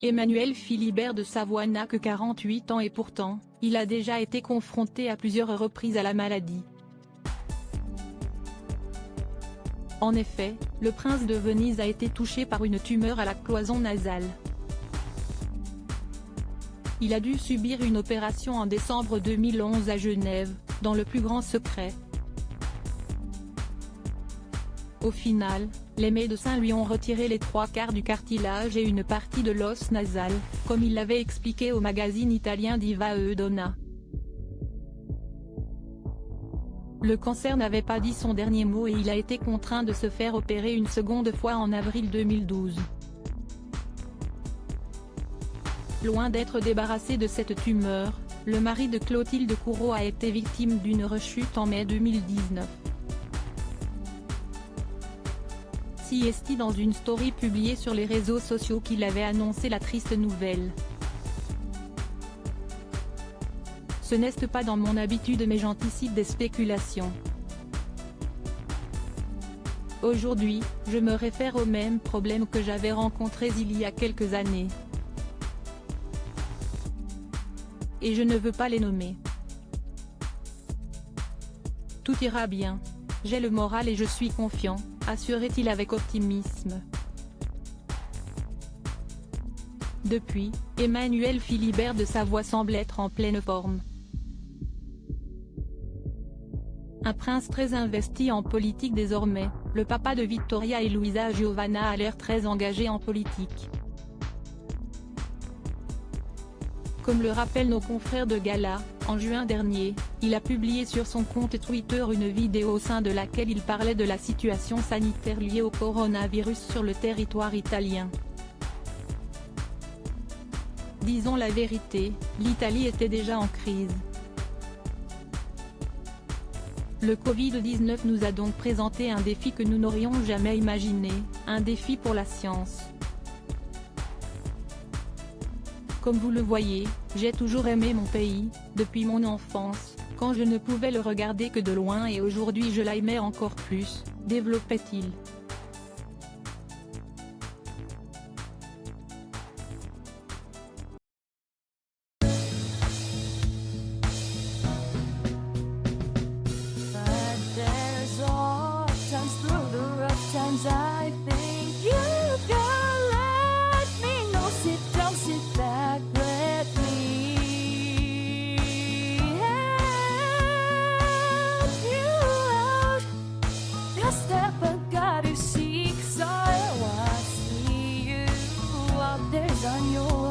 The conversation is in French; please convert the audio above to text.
Emmanuel Philibert de Savoie n'a que 48 ans et pourtant, il a déjà été confronté à plusieurs reprises à la maladie. En effet, le prince de Venise a été touché par une tumeur à la cloison nasale. Il a dû subir une opération en décembre 2011 à Genève, dans le plus grand secret. Au final, les médecins lui ont retiré les 3/4 du cartilage et une partie de l'os nasal, comme il l'avait expliqué au magazine italien Diva e Donna. Le cancer n'avait pas dit son dernier mot et il a été contraint de se faire opérer une seconde fois en avril 2012. Loin d'être débarrassé de cette tumeur, le mari de Clotilde Courreau a été victime d'une rechute en mai 2019. Siesti dans une story publiée sur les réseaux sociaux qu'il avait annoncé la triste nouvelle. Ce n'est pas dans mon habitude mais j'anticipe des spéculations. Aujourd'hui, je me réfère au même problème que j'avais rencontré il y a quelques années. Et je ne veux pas les nommer. Tout ira bien. J'ai le moral et je suis confiant, assurait-il avec optimisme. Depuis, Emmanuel Philibert de Savoie semble être en pleine forme. Un prince très investi en politique désormais, le papa de Vittoria et Luisa Giovanna a l'air très engagé en politique. Comme le rappellent nos confrères de Gala, en juin dernier, il a publié sur son compte Twitter une vidéo au sein de laquelle il parlait de la situation sanitaire liée au coronavirus sur le territoire italien. Disons la vérité, l'Italie était déjà en crise. Le Covid-19 nous a donc présenté un défi que nous n'aurions jamais imaginé, un défi pour la science. Comme vous le voyez, j'ai toujours aimé mon pays, depuis mon enfance, quand je ne pouvais le regarder que de loin et aujourd'hui je l'aimais encore plus, développait-il. On your